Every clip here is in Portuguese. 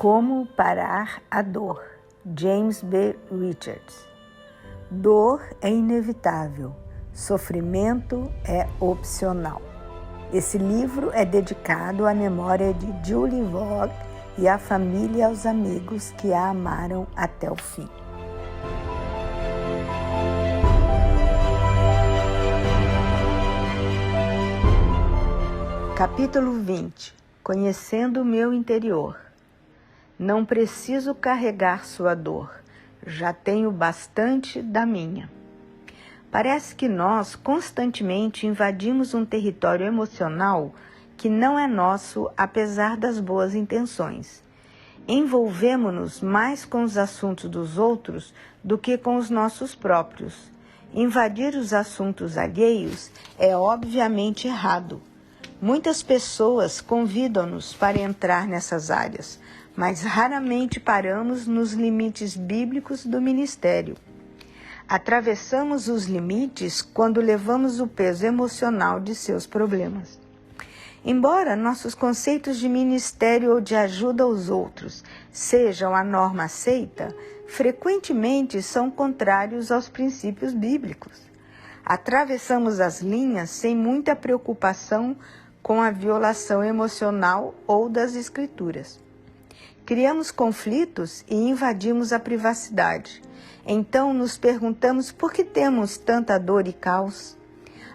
Como parar a dor? James B. Richards. Dor é inevitável, sofrimento é opcional. Esse livro é dedicado à memória de Julie Vogt e à família e aos amigos que a amaram até o fim. Capítulo 20. Conhecendo o meu interior. Não preciso carregar sua dor, já tenho bastante da minha. Parece que nós constantemente invadimos um território emocional que não é nosso, apesar das boas intenções. Envolvemo-nos mais com os assuntos dos outros do que com os nossos próprios. Invadir os assuntos alheios é obviamente errado. Muitas pessoas convidam-nos para entrar nessas áreas, mas raramente paramos nos limites bíblicos do ministério. Atravessamos os limites quando levamos o peso emocional de seus problemas. Embora nossos conceitos de ministério ou de ajuda aos outros sejam a norma aceita, frequentemente são contrários aos princípios bíblicos. Atravessamos as linhas sem muita preocupação com a violação emocional ou das Escrituras. Criamos conflitos e invadimos a privacidade. Então nos perguntamos por que temos tanta dor e caos.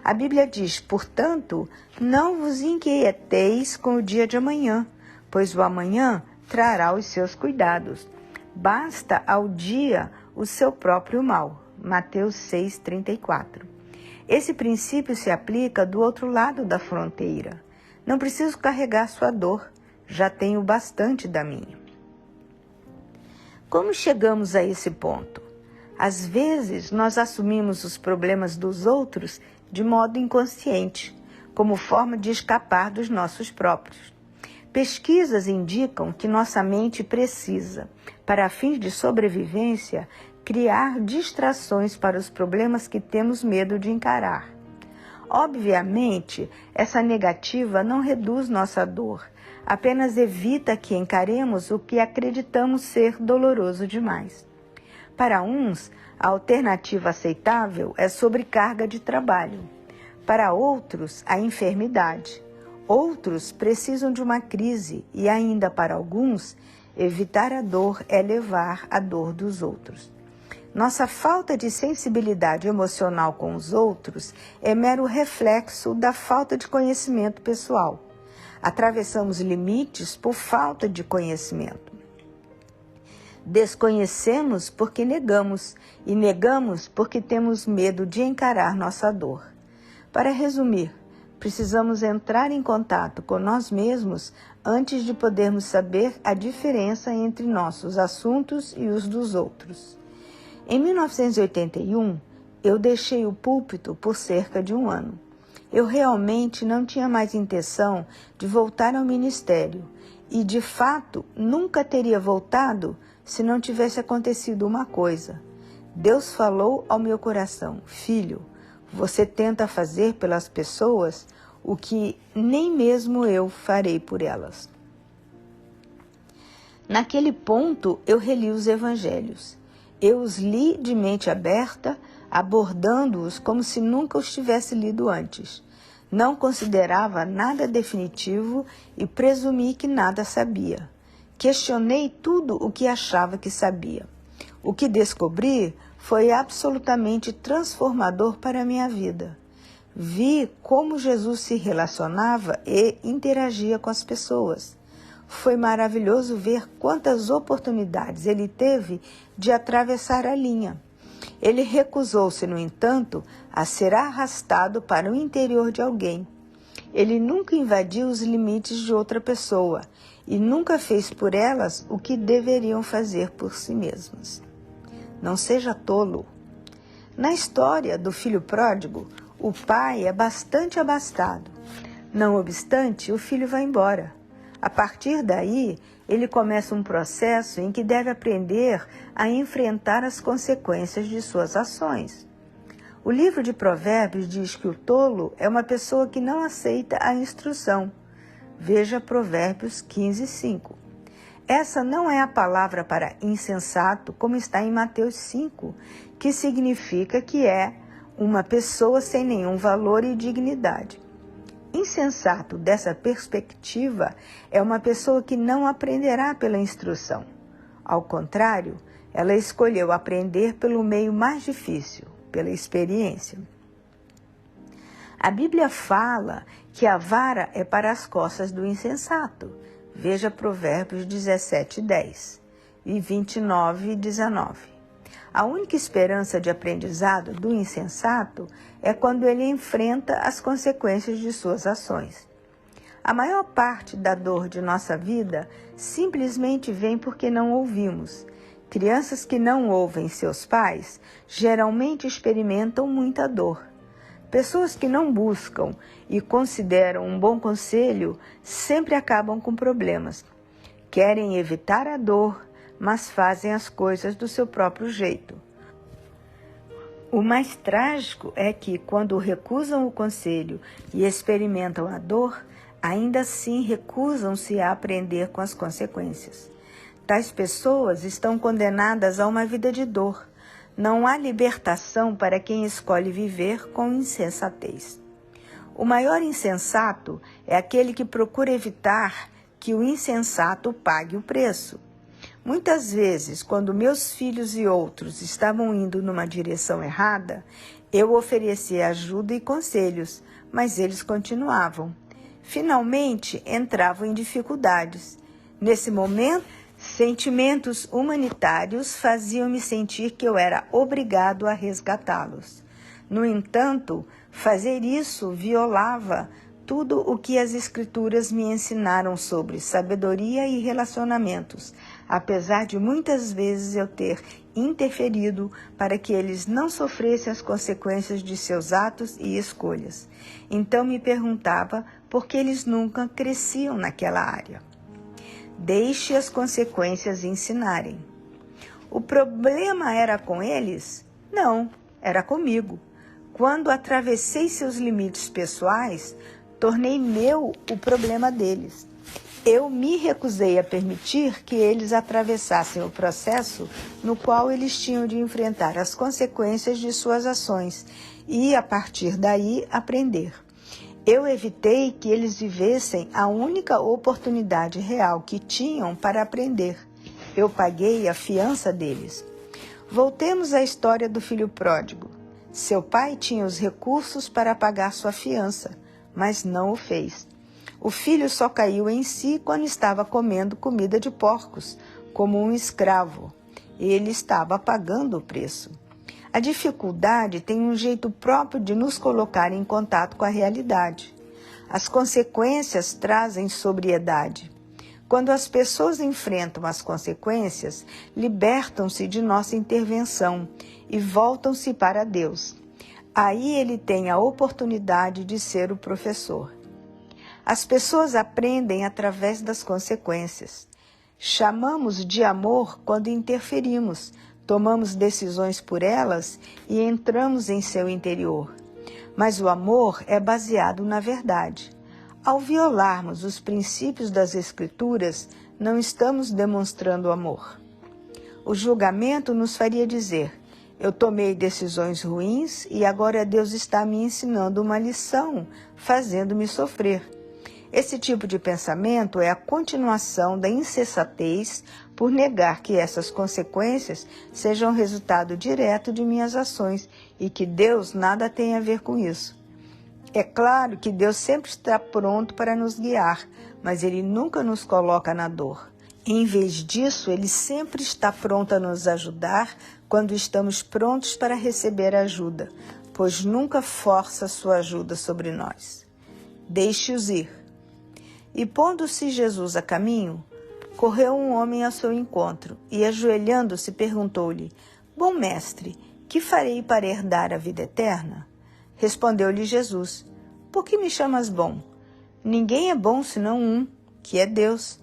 A Bíblia diz, portanto, não vos inquieteis com o dia de amanhã, pois o amanhã trará os seus cuidados. Basta ao dia o seu próprio mal. Mateus 6,34. Esse princípio se aplica do outro lado da fronteira. Não preciso carregar sua dor, já tenho bastante da minha. Como chegamos a esse ponto? Às vezes, nós assumimos os problemas dos outros de modo inconsciente, como forma de escapar dos nossos próprios. Pesquisas indicam que nossa mente precisa, para fins de sobrevivência, criar distrações para os problemas que temos medo de encarar. Obviamente, essa negativa não reduz nossa dor, apenas evita que encaremos o que acreditamos ser doloroso demais. Para uns, a alternativa aceitável é sobrecarga de trabalho. Para outros, a enfermidade. Outros precisam de uma crise e ainda para alguns, evitar a dor é levar a dor dos outros. Nossa falta de sensibilidade emocional com os outros é mero reflexo da falta de conhecimento pessoal. Atravessamos limites por falta de conhecimento. Desconhecemos porque negamos, e negamos porque temos medo de encarar nossa dor. Para resumir, precisamos entrar em contato com nós mesmos antes de podermos saber a diferença entre nossos assuntos e os dos outros. Em 1981, eu deixei o púlpito por cerca de um ano. Eu realmente não tinha mais intenção de voltar ao ministério e, de fato, nunca teria voltado se não tivesse acontecido uma coisa. Deus falou ao meu coração: filho, você tenta fazer pelas pessoas o que nem mesmo eu farei por elas. Naquele ponto, eu reli os evangelhos. Eu os li de mente aberta, abordando-os como se nunca os tivesse lido antes. Não considerava nada definitivo e presumi que nada sabia. Questionei tudo o que achava que sabia. O que descobri foi absolutamente transformador para a minha vida. Vi como Jesus se relacionava e interagia com as pessoas. Foi maravilhoso ver quantas oportunidades ele teve de atravessar a linha. Ele recusou-se, no entanto, a ser arrastado para o interior de alguém. Ele nunca invadiu os limites de outra pessoa e nunca fez por elas o que deveriam fazer por si mesmas. Não seja tolo. Na história do filho pródigo, o pai é bastante abastado. Não obstante, o filho vai embora. A partir daí, ele começa um processo em que deve aprender a enfrentar as consequências de suas ações. O livro de Provérbios diz que o tolo é uma pessoa que não aceita a instrução. Veja Provérbios 15:5. Essa não é a palavra para insensato, como está em Mateus 5, que significa que é uma pessoa sem nenhum valor e dignidade. Insensato, dessa perspectiva, é uma pessoa que não aprenderá pela instrução. Ao contrário, ela escolheu aprender pelo meio mais difícil, pela experiência. A Bíblia fala que a vara é para as costas do insensato. Veja Provérbios 17:10 e 29:19. A única esperança de aprendizado do insensato é quando ele enfrenta as consequências de suas ações. A maior parte da dor de nossa vida simplesmente vem porque não ouvimos. Crianças que não ouvem seus pais geralmente experimentam muita dor. Pessoas que não buscam e consideram um bom conselho sempre acabam com problemas. Querem evitar a dor, mas fazem as coisas do seu próprio jeito. O mais trágico é que, quando recusam o conselho e experimentam a dor, ainda assim recusam-se a aprender com as consequências. Tais pessoas estão condenadas a uma vida de dor. Não há libertação para quem escolhe viver com insensatez. O maior insensato é aquele que procura evitar que o insensato pague o preço. Muitas vezes, quando meus filhos e outros estavam indo numa direção errada, eu oferecia ajuda e conselhos, mas eles continuavam. Finalmente, entravam em dificuldades. Nesse momento, sentimentos humanitários faziam-me sentir que eu era obrigado a resgatá-los. No entanto, fazer isso violava tudo o que as Escrituras me ensinaram sobre sabedoria e relacionamentos, apesar de muitas vezes eu ter interferido para que eles não sofressem as consequências de seus atos e escolhas. Então me perguntava por que eles nunca cresciam naquela área. Deixe as consequências ensinarem. O problema era com eles? Não, era comigo. Quando atravessei seus limites pessoais, tornei meu o problema deles. Eu me recusei a permitir que eles atravessassem o processo no qual eles tinham de enfrentar as consequências de suas ações e, a partir daí, aprender. Eu evitei que eles vivessem a única oportunidade real que tinham para aprender. Eu paguei a fiança deles. Voltemos à história do filho pródigo. Seu pai tinha os recursos para pagar sua fiança, mas não o fez. O filho só caiu em si quando estava comendo comida de porcos, como um escravo. Ele estava pagando o preço. A dificuldade tem um jeito próprio de nos colocar em contato com a realidade. As consequências trazem sobriedade. Quando as pessoas enfrentam as consequências, libertam-se de nossa intervenção e voltam-se para Deus. Aí ele tem a oportunidade de ser o professor. As pessoas aprendem através das consequências. Chamamos de amor quando interferimos, tomamos decisões por elas e entramos em seu interior. Mas o amor é baseado na verdade. Ao violarmos os princípios das Escrituras, não estamos demonstrando amor. O julgamento nos faria dizer: eu tomei decisões ruins e agora Deus está me ensinando uma lição, fazendo-me sofrer. Esse tipo de pensamento é a continuação da insensatez por negar que essas consequências sejam resultado direto de minhas ações e que Deus nada tem a ver com isso. É claro que Deus sempre está pronto para nos guiar, mas Ele nunca nos coloca na dor. Em vez disso, Ele sempre está pronto a nos ajudar quando estamos prontos para receber ajuda, pois nunca força sua ajuda sobre nós. Deixe-os ir. E pondo-se Jesus a caminho, correu um homem ao seu encontro e, ajoelhando-se, perguntou-lhe: Bom mestre, que farei para herdar a vida eterna? Respondeu-lhe Jesus: Por que me chamas bom? Ninguém é bom senão um, que é Deus.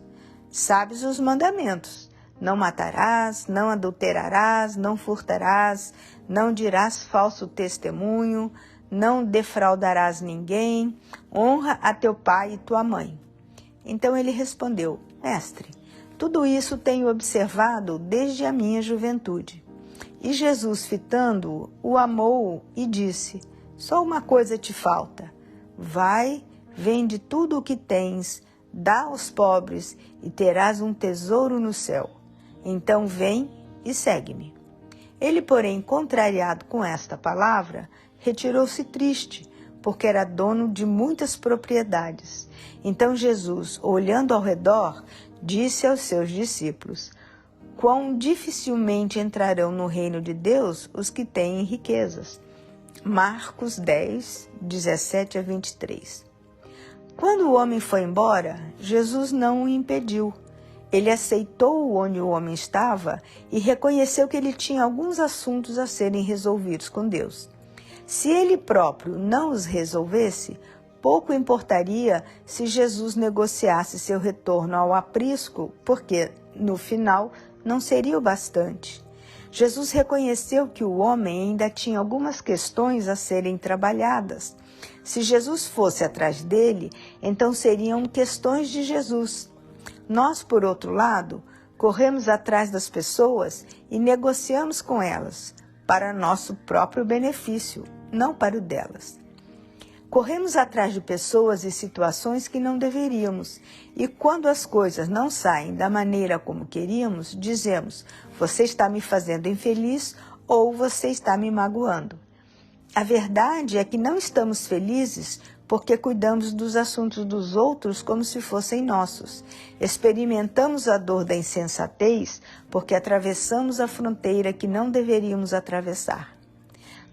Sabes os mandamentos: não matarás, não adulterarás, não furtarás, não dirás falso testemunho, não defraudarás ninguém, honra a teu pai e tua mãe. Então ele respondeu: Mestre, Tudo isso tenho observado desde a minha juventude. E Jesus, fitando-o, o amou e disse: só uma coisa te falta. Vai, vende tudo o que tens, dá aos pobres e terás um tesouro no céu. Então vem e segue-me. Ele, porém, contrariado com esta palavra, retirou-se triste, porque era dono de muitas propriedades. Então Jesus, olhando ao redor, disse aos seus discípulos: quão dificilmente entrarão no reino de Deus os que têm riquezas. Marcos 10, 17 a 23. Quando o homem foi embora, Jesus não o impediu. Ele aceitou onde o homem estava e reconheceu que ele tinha alguns assuntos a serem resolvidos com Deus. Se ele próprio não os resolvesse, pouco importaria se Jesus negociasse seu retorno ao aprisco, porque, no final, não seria o bastante. Jesus reconheceu que o homem ainda tinha algumas questões a serem trabalhadas. Se Jesus fosse atrás dele, então seriam questões de Jesus. Nós, por outro lado, corremos atrás das pessoas e negociamos com elas, para nosso próprio benefício, não para o delas. Corremos atrás de pessoas e situações que não deveríamos, e quando as coisas não saem da maneira como queríamos, dizemos: você está me fazendo infeliz ou você está me magoando. A verdade é que não estamos felizes porque cuidamos dos assuntos dos outros como se fossem nossos. Experimentamos a dor da insensatez porque atravessamos a fronteira que não deveríamos atravessar.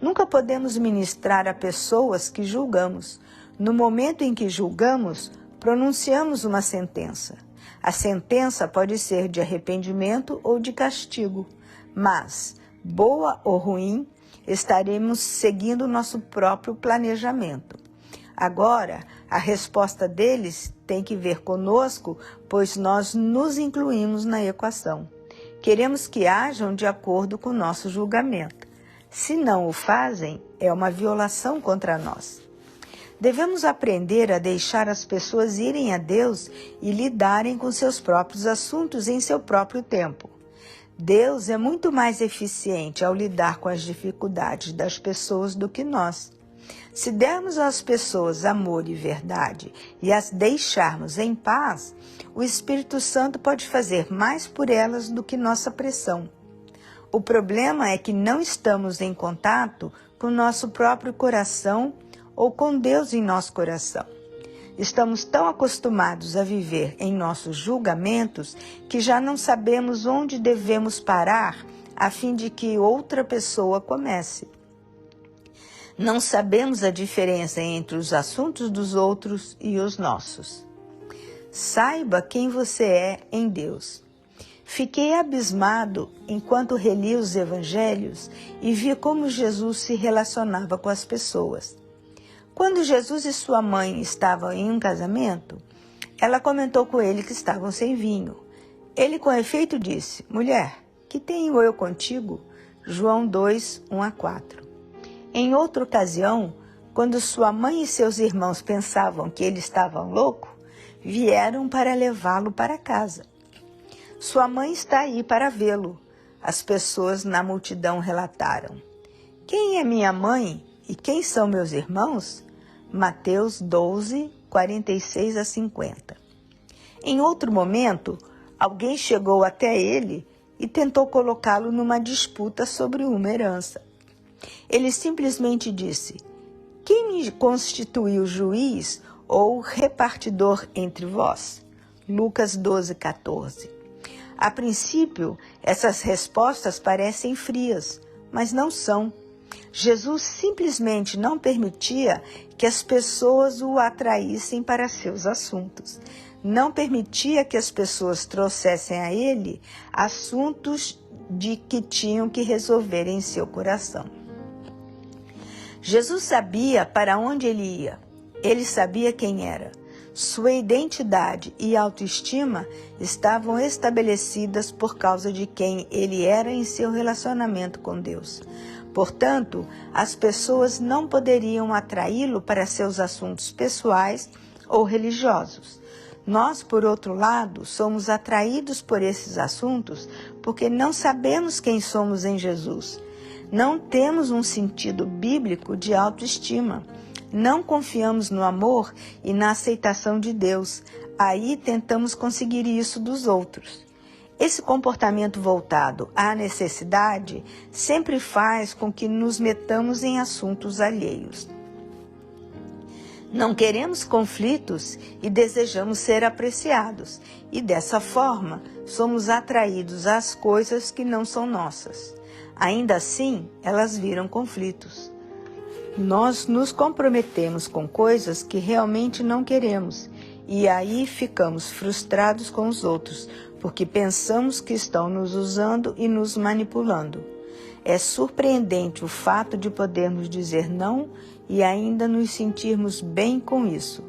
Nunca podemos ministrar a pessoas que julgamos. No momento em que julgamos, pronunciamos uma sentença. A sentença pode ser de arrependimento ou de castigo, mas, boa ou ruim, estaremos seguindo nosso próprio planejamento. Agora, a resposta deles tem que ver conosco, pois nós nos incluímos na equação. Queremos que ajam de acordo com o nosso julgamento. Se não o fazem, é uma violação contra nós. Devemos aprender a deixar as pessoas irem a Deus e lidarem com seus próprios assuntos em seu próprio tempo. Deus é muito mais eficiente ao lidar com as dificuldades das pessoas do que nós. Se dermos às pessoas amor e verdade e as deixarmos em paz, o Espírito Santo pode fazer mais por elas do que nossa pressão. O problema é que não estamos em contato com nosso próprio coração ou com Deus em nosso coração. Estamos tão acostumados a viver em nossos julgamentos que já não sabemos onde devemos parar a fim de que outra pessoa comece. Não sabemos a diferença entre os assuntos dos outros e os nossos. Saiba quem você é em Deus. Fiquei abismado enquanto relia os evangelhos e vi como Jesus se relacionava com as pessoas. Quando Jesus e sua mãe estavam em um casamento, ela comentou com ele que estavam sem vinho. Ele, com efeito, disse: mulher, que tenho eu contigo? João 2, 1 a 4. Em outra ocasião, quando sua mãe e seus irmãos pensavam que ele estava louco, vieram para levá-lo para casa. Sua mãe está aí para vê-lo. As pessoas na multidão relataram: quem é minha mãe e quem são meus irmãos? Mateus 12, 46 a 50. Em outro momento, alguém chegou até ele e tentou colocá-lo numa disputa sobre uma herança. Ele simplesmente disse: quem me constituiu juiz ou repartidor entre vós? Lucas 12, 14. A princípio, essas respostas parecem frias, mas não são. Jesus simplesmente não permitia que as pessoas o atraíssem para seus assuntos. Não permitia que as pessoas trouxessem a ele assuntos de que tinham que resolver em seu coração. Jesus sabia para onde ele ia. Ele sabia quem era. Sua identidade e autoestima estavam estabelecidas por causa de quem ele era em seu relacionamento com Deus. Portanto, as pessoas não poderiam atraí-lo para seus assuntos pessoais ou religiosos. Nós, por outro lado, somos atraídos por esses assuntos porque não sabemos quem somos em Jesus. Não temos um sentido bíblico de autoestima. Não confiamos no amor e na aceitação de Deus. Aí tentamos conseguir isso dos outros. Esse comportamento voltado à necessidade sempre faz com que nos metamos em assuntos alheios. Não queremos conflitos e desejamos ser apreciados, e dessa forma somos atraídos às coisas que não são nossas. Ainda assim, elas viram conflitos. Nós nos comprometemos com coisas que realmente não queremos, e aí ficamos frustrados com os outros, porque pensamos que estão nos usando e nos manipulando. É surpreendente o fato de podermos dizer não e ainda nos sentirmos bem com isso.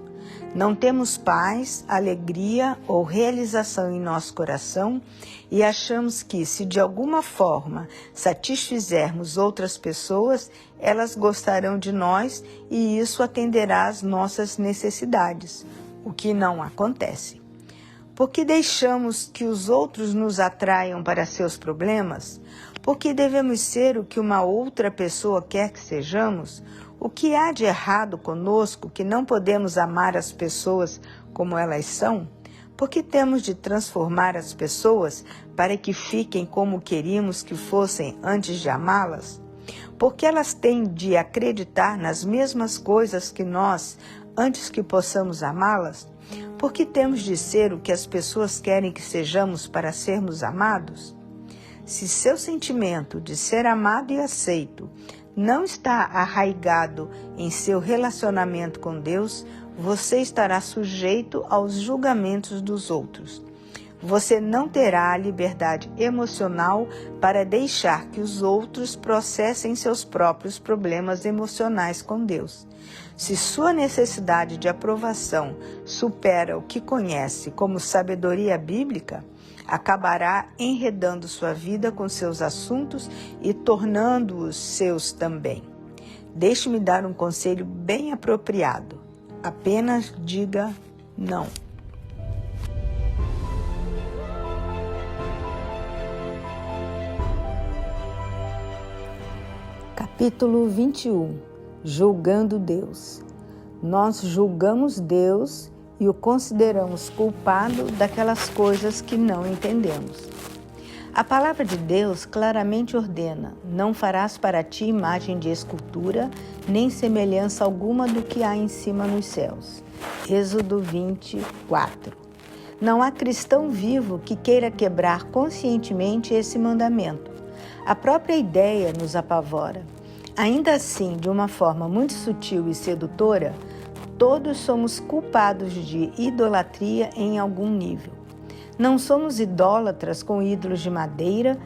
Não temos paz, alegria ou realização em nosso coração e achamos que, se de alguma forma satisfizermos outras pessoas, elas gostarão de nós e isso atenderá às nossas necessidades, o que não acontece. Por que deixamos que os outros nos atraiam para seus problemas? Por que devemos ser o que uma outra pessoa quer que sejamos? O que há de errado conosco que não podemos amar as pessoas como elas são? Por que temos de transformar as pessoas para que fiquem como queríamos que fossem antes de amá-las? Por que elas têm de acreditar nas mesmas coisas que nós antes que possamos amá-las? Por que temos de ser o que as pessoas querem que sejamos para sermos amados? Se seu sentimento de ser amado e aceito não está arraigado em seu relacionamento com Deus, você estará sujeito aos julgamentos dos outros. Você não terá a liberdade emocional para deixar que os outros processem seus próprios problemas emocionais com Deus. Se sua necessidade de aprovação supera o que conhece como sabedoria bíblica, acabará enredando sua vida com seus assuntos e tornando-os seus também. Deixe-me dar um conselho bem apropriado. Apenas diga não. Capítulo 21. Julgando Deus. Nós julgamos Deus e o consideramos culpado daquelas coisas que não entendemos. A palavra de Deus claramente ordena: não farás para ti imagem de escultura, nem semelhança alguma do que há em cima nos céus. Êxodo 24. Não há cristão vivo que queira quebrar conscientemente esse mandamento. A própria ideia nos apavora. Ainda assim, de uma forma muito sutil e sedutora, todos somos culpados de idolatria em algum nível. Não somos idólatras com ídolos de madeira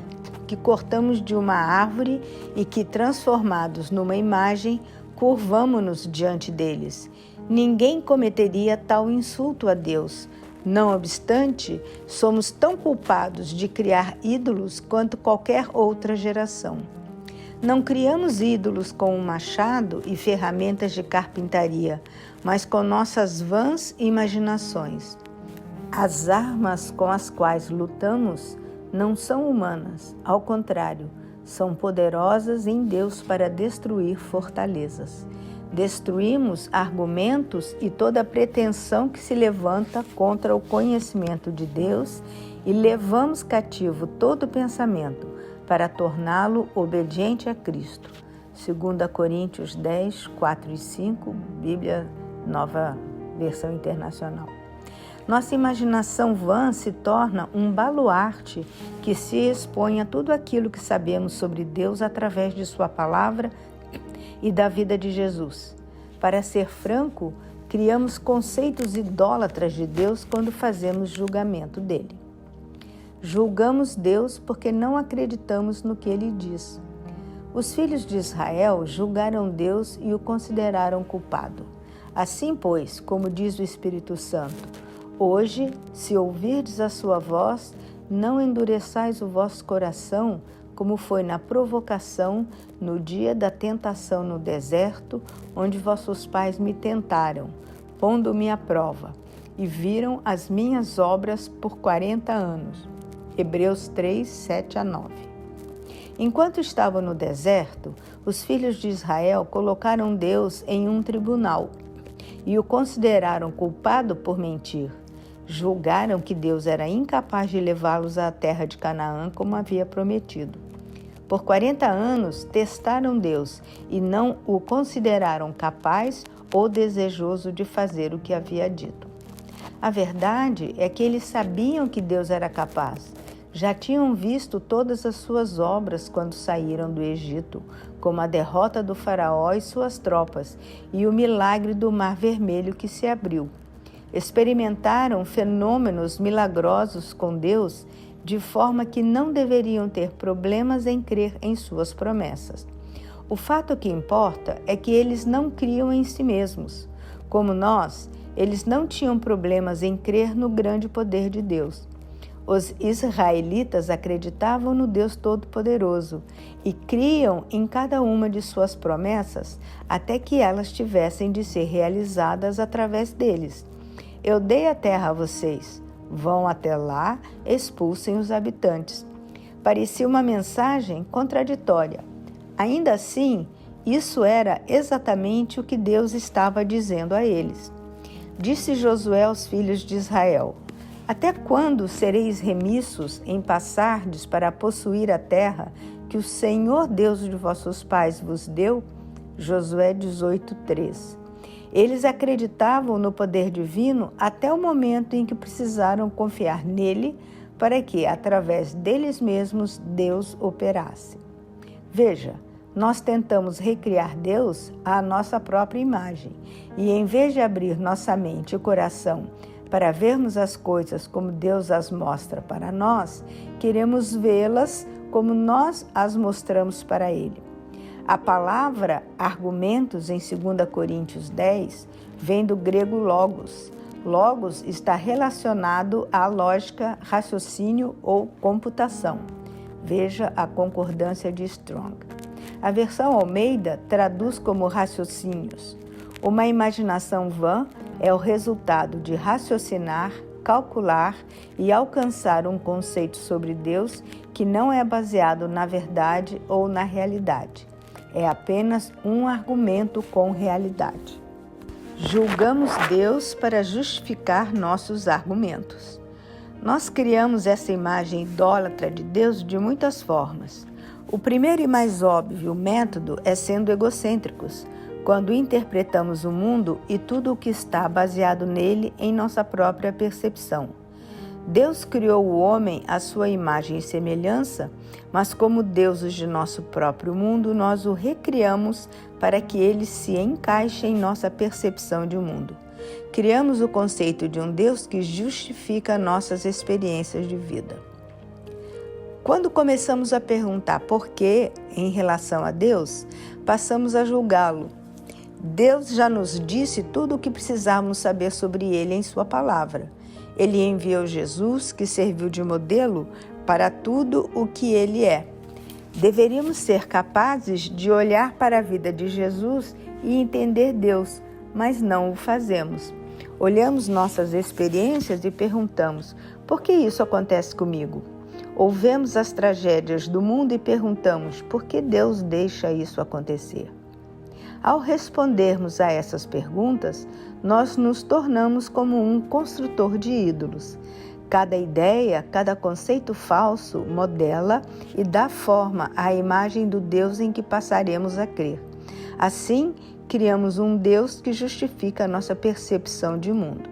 que cortamos de uma árvore e que, transformados numa imagem, curvamo-nos diante deles. Ninguém cometeria tal insulto a Deus. Não obstante, somos tão culpados de criar ídolos quanto qualquer outra geração. Não criamos ídolos com um machado e ferramentas de carpintaria, mas com nossas vãs imaginações. As armas com as quais lutamos não são humanas, ao contrário, são poderosas em Deus para destruir fortalezas. Destruímos argumentos e toda pretensão que se levanta contra o conhecimento de Deus e levamos cativo todo pensamento para torná-lo obediente a Cristo. 2 Coríntios 10, 4 e 5, Bíblia Nova Versão Internacional. Nossa imaginação vã se torna um baluarte que se expõe a tudo aquilo que sabemos sobre Deus através de sua palavra e da vida de Jesus. Para ser franco, criamos conceitos idólatras de Deus quando fazemos julgamento dele. Julgamos Deus porque não acreditamos no que ele diz. Os filhos de Israel julgaram Deus e o consideraram culpado. Assim, pois, como diz o Espírito Santo, hoje, se ouvirdes a sua voz, não endureçais o vosso coração, como foi na provocação, no dia da tentação no deserto, onde vossos pais me tentaram, pondo-me à prova. e viram as minhas obras por 40 anos. Hebreus 3, 7 a 9. Enquanto estavam no deserto, os filhos de Israel colocaram Deus em um tribunal e o consideraram culpado por mentir. Julgaram que Deus era incapaz de levá-los à terra de Canaã como havia prometido. Por 40 anos testaram Deus e não o consideraram capaz ou desejoso de fazer o que havia dito. A verdade é que eles sabiam que Deus era capaz. Já tinham visto todas as suas obras quando saíram do Egito, como a derrota do faraó e suas tropas e o milagre do Mar Vermelho que se abriu. Experimentaram fenômenos milagrosos com Deus, de forma que não deveriam ter problemas em crer em suas promessas. O fato que importa é que eles não criam em si mesmos. Como nós, eles não tinham problemas em crer no grande poder de Deus. Os israelitas acreditavam no Deus Todo-Poderoso e criam em cada uma de suas promessas até que elas tivessem de ser realizadas através deles. Eu dei a terra a vocês. Vão até lá, expulsem os habitantes. Parecia uma mensagem contraditória. Ainda assim, isso era exatamente o que Deus estava dizendo a eles. Disse Josué aos filhos de Israel: até quando sereis remissos em passardes para possuir a terra que o Senhor Deus de vossos pais vos deu? Josué 18:3. Eles acreditavam no poder divino até o momento em que precisaram confiar nele para que, através deles mesmos, Deus operasse. Veja, nós tentamos recriar Deus à nossa própria imagem e, em vez de abrir nossa mente e coração para vermos as coisas como Deus as mostra para nós, queremos vê-las como nós as mostramos para Ele. A palavra argumentos em 2 Coríntios 10 vem do grego logos. Logos está relacionado à lógica, raciocínio ou computação. Veja a concordância de Strong. A versão Almeida traduz como raciocínios. Uma imaginação vã é o resultado de raciocinar, calcular e alcançar um conceito sobre Deus que não é baseado na verdade ou na realidade. É apenas um argumento com realidade. Julgamos Deus para justificar nossos argumentos. Nós criamos essa imagem idólatra de Deus de muitas formas. O primeiro e mais óbvio método é sendo egocêntricos, quando interpretamos o mundo e tudo o que está baseado nele em nossa própria percepção. Deus criou o homem à sua imagem e semelhança, mas como deuses de nosso próprio mundo, nós o recriamos para que ele se encaixe em nossa percepção de mundo. Criamos o conceito de um Deus que justifica nossas experiências de vida. Quando começamos a perguntar por quê em relação a Deus, passamos a julgá-lo. Deus já nos disse tudo o que precisávamos saber sobre ele em sua palavra. Ele enviou Jesus, que serviu de modelo para tudo o que ele é. Deveríamos ser capazes de olhar para a vida de Jesus e entender Deus, mas não o fazemos. Olhamos nossas experiências e perguntamos: por que isso acontece comigo? Ou vemos as tragédias do mundo e perguntamos: por que Deus deixa isso acontecer? Ao respondermos a essas perguntas, nós nos tornamos como um construtor de ídolos. Cada ideia, cada conceito falso modela e dá forma à imagem do Deus em que passaremos a crer. Assim, criamos um Deus que justifica a nossa percepção de mundo.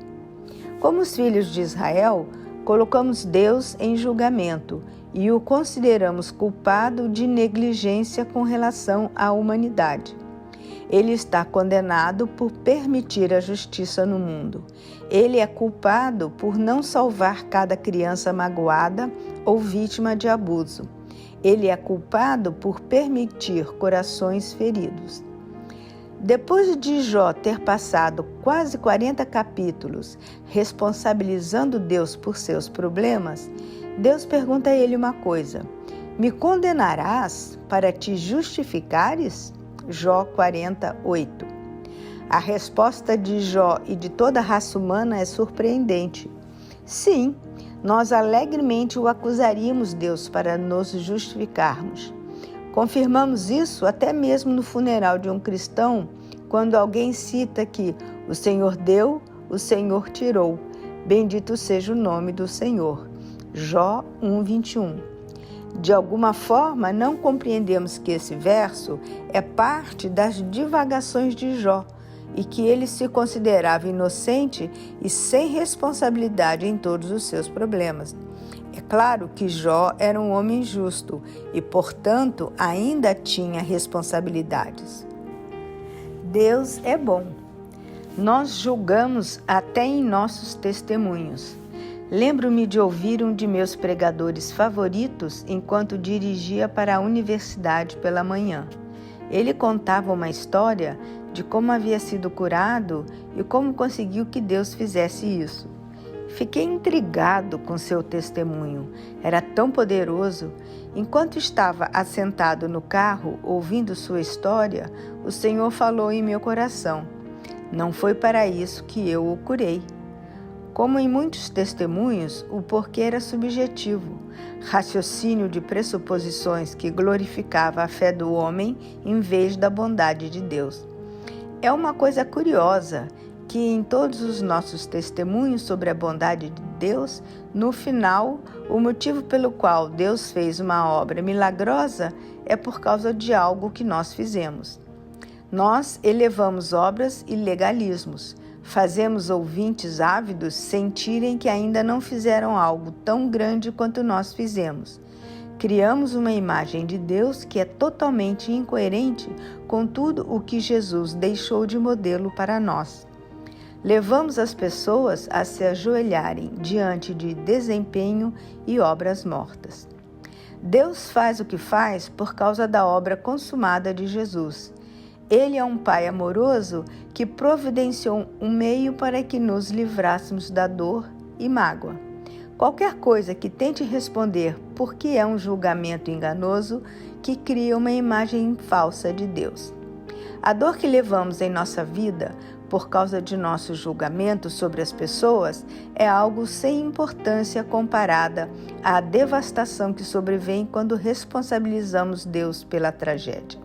Como os filhos de Israel, colocamos Deus em julgamento e o consideramos culpado de negligência com relação à humanidade. Ele está condenado por permitir a justiça no mundo. Ele é culpado por não salvar cada criança magoada ou vítima de abuso. Ele é culpado por permitir corações feridos. Depois de Jó ter passado quase 40 capítulos responsabilizando Deus por seus problemas, Deus pergunta a ele uma coisa: me condenarás para te justificares? Jó 48. A resposta de Jó e de toda a raça humana é surpreendente. Sim, nós alegremente o acusaríamos, Deus, para nos justificarmos. Confirmamos isso até mesmo no funeral de um cristão, quando alguém cita que o Senhor deu, o Senhor tirou. Bendito seja o nome do Senhor. Jó 1:21. De alguma forma, não compreendemos que esse verso é parte das divagações de Jó e que ele se considerava inocente e sem responsabilidade em todos os seus problemas. É claro que Jó era um homem justo e, portanto, ainda tinha responsabilidades. Deus é bom. Nós julgamos até em nossos testemunhos. Lembro-me de ouvir um de meus pregadores favoritos enquanto dirigia para a universidade pela manhã. Ele contava uma história de como havia sido curado e como conseguiu que Deus fizesse isso. Fiquei intrigado com seu testemunho. Era tão poderoso. Enquanto estava assentado no carro, ouvindo sua história, o Senhor falou em meu coração: não foi para isso que eu o curei. Como em muitos testemunhos, o porquê era subjetivo, raciocínio de pressuposições que glorificava a fé do homem em vez da bondade de Deus. É uma coisa curiosa que em todos os nossos testemunhos sobre a bondade de Deus, no final, o motivo pelo qual Deus fez uma obra milagrosa é por causa de algo que nós fizemos. Nós elevamos obras e legalismos, fazemos ouvintes ávidos sentirem que ainda não fizeram algo tão grande quanto nós fizemos. Criamos uma imagem de Deus que é totalmente incoerente com tudo o que Jesus deixou de modelo para nós. Levamos as pessoas a se ajoelharem diante de desempenho e obras mortas. Deus faz o que faz por causa da obra consumada de Jesus. Ele é um Pai amoroso que providenciou um meio para que nos livrássemos da dor e mágoa. Qualquer coisa que tente responder por que é um julgamento enganoso que cria uma imagem falsa de Deus. A dor que levamos em nossa vida por causa de nosso julgamento sobre as pessoas é algo sem importância comparada à devastação que sobrevém quando responsabilizamos Deus pela tragédia.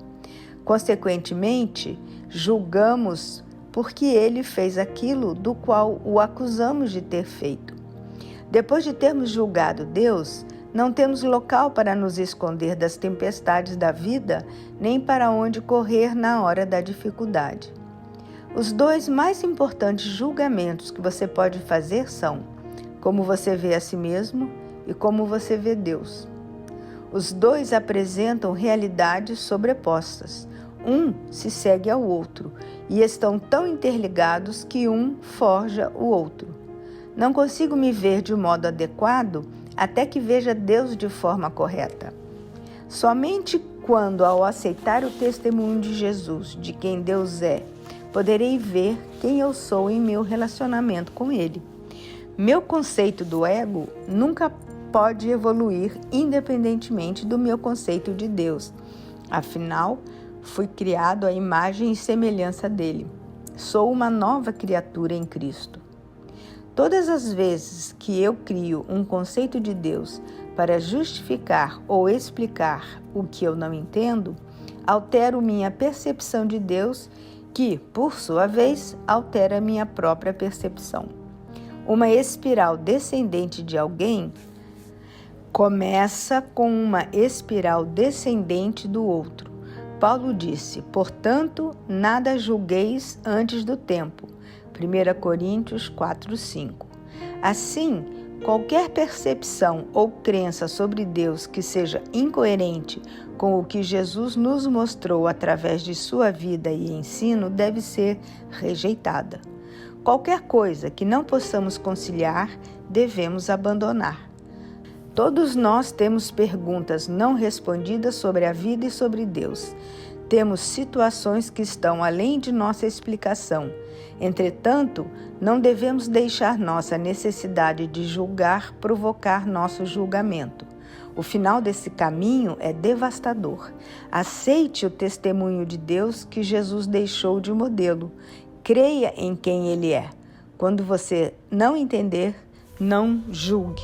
Consequentemente, julgamos porque ele fez aquilo do qual o acusamos de ter feito. Depois de termos julgado Deus, não temos local para nos esconder das tempestades da vida, nem para onde correr na hora da dificuldade. Os dois mais importantes julgamentos que você pode fazer são como você vê a si mesmo e como você vê Deus. Os dois apresentam realidades sobrepostas. Um se segue ao outro e estão tão interligados que um forja o outro. Não consigo me ver de modo adequado até que veja Deus de forma correta. Somente quando, ao aceitar o testemunho de Jesus, de quem Deus é, poderei ver quem eu sou em meu relacionamento com Ele. Meu conceito do ego nunca pode evoluir independentemente do meu conceito de Deus. Afinal, fui criado à imagem e semelhança dele. Sou uma nova criatura em Cristo. Todas as vezes que eu crio um conceito de Deus para justificar ou explicar o que eu não entendo, altero minha percepção de Deus, que, por sua vez, altera minha própria percepção. Uma espiral descendente de alguém começa com uma espiral descendente do outro. Paulo disse: portanto, nada julgueis antes do tempo. 1 Coríntios 4:5. Assim, qualquer percepção ou crença sobre Deus que seja incoerente com o que Jesus nos mostrou através de sua vida e ensino deve ser rejeitada. Qualquer coisa que não possamos conciliar, devemos abandonar. Todos nós temos perguntas não respondidas sobre a vida e sobre Deus. Temos situações que estão além de nossa explicação. Entretanto, não devemos deixar nossa necessidade de julgar provocar nosso julgamento. O final desse caminho é devastador. Aceite o testemunho de Deus que Jesus deixou de modelo. Creia em quem Ele é. Quando você não entender, não julgue.